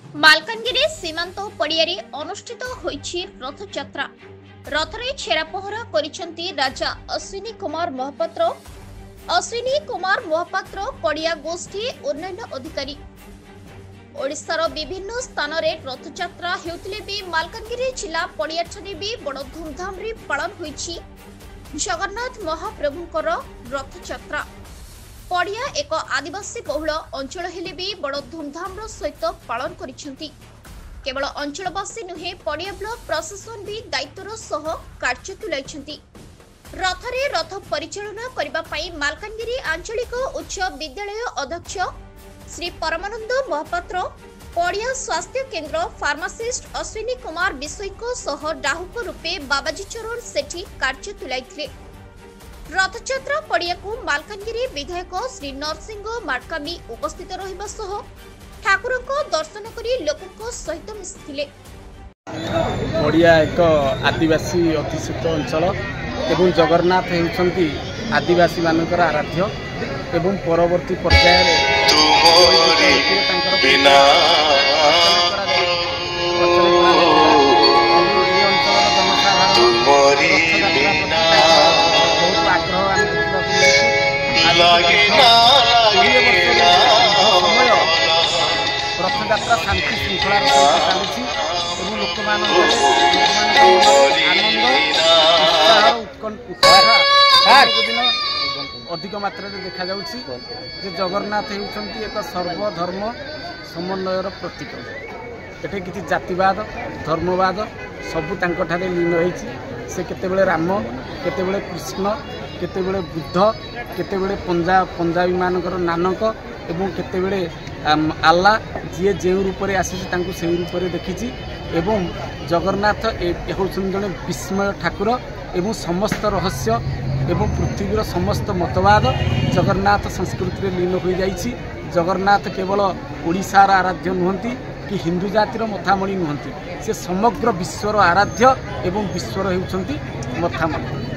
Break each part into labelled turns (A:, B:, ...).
A: मालकानगिरी सीमांत पड़ियारे अनुष्ठित होईछि रथयात्रा। रथरे छेरापहरा करिसेंती राजा अश्विनी कुमार महापात्र। अश्विनी कुमार महापात्र पड़िया गोष्ठी उन्नयन अधिकारी। ओडिशार विभिन्न स्थान में रथयात्रा हेउतिले भी मालकानगिरी जिला पड़ियाठारे भी बड़ धूमधाम रे पालन होईछि जगन्नाथ महाप्रभुंकर रथयात्रा। पड़िया एक आदिवासी बहुल अंचल हेले भी बड़ धूमधाम सहित पालन करिसेंती। केवल अंचलवासी नुहे पड़िया ब्लॉक प्रशासन भी दायित्वर सह कार्य तुलाइछंती। रथरे रथ परिचालना करबा पई मालकानगिरी आंचलिक उच्च विद्यालय अध्यक्ष श्री परमानंद महापात्र, पड़िया स्वास्थ्य केन्द्र फार्मासिस्ट अश्विनी कुमार विषयक सह डाहुक रूपे बाबाजी चरण सेठी कार्य तुलाइथिले। रथयात्रा पड़िया को मालकानगिरी विधायक श्री नरसिंह मार्कामी उपस्थित रहिबा सह ठाकुर को दर्शन करी लोकक सहित मिसिथिले।
B: पड़िया एक आदिवासी अध्युषित अंचल एवं जगन्नाथ हेउछंती आदिवासी मानकर आराध्य एवं परवर्ती पर्याय रथयात्रा शांति श्रृंखला चलती लोक अधिक मात्रा देखा जगन्नाथ होती एक सर्वधर्म समन्वयर प्रतीक। एटे किसी जातिवाद धर्मवाद सबू लीन रही। से केतेबेले राम केतेबेले कृष्ण केतेबेले बुद्ध केतेबेले पंजाबी मानकर नानक एवं केतेबेले आल्ला जी जे रूप में आसी से रूप में देखी। एवं जगन्नाथ होउछन जने विस्मय ठाकुर एवं समस्त रहस्य एवं पृथ्वीर समस्त मतवाद जगन्नाथ संस्कृति में लीन हो जाइछि। जगन्नाथ केवल ओडिशार आराध्य नुहंती कि हिंदू जातिर मथामणि नुहंती, से समग्र विश्वर आराध्य एवं विश्वर होउछंती मथामणि।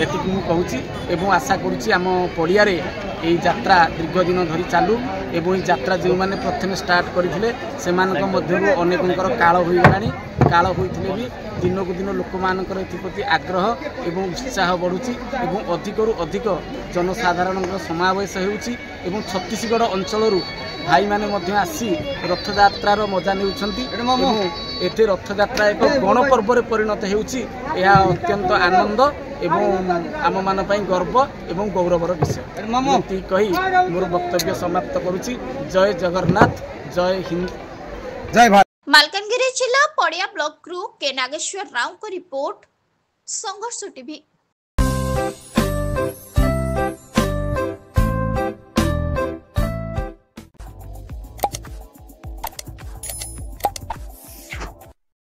B: एतिक मु कहूची एवं आशा करुच्ची आम पड़ियारे यही यात्रा दीर्घ दिन धरी चालू एवं यह यात्रा जो मैंने प्रथम स्टार्ट करते से अनेकंकर काल हो गलानी। काल होते भी दिन को दिन लोक मानकर एप्रति आग्रह एवं उत्साह बढ़ुची एवं अधिकरू अधिक जनसाधारण समावेश होउची एवं छत्तीसगढ़ अंचल भाई माने मध्य आसी रथयात्रार मजा नेउछंती एवं एते रथयात्रा एक गणपर्व परिणत होउची। यह अत्यंत आनंद एवं आम मान पई गर्व एवं गौरवर विषय कही मोर वक्तव्य समाप्त करुची। जय जगन्नाथ, जय हिंद, जय भारत।
A: मालकानगिरी जिला पड़िया ब्लॉक के नागेश्वर राव को रिपोर्ट, संघर्ष टीवी।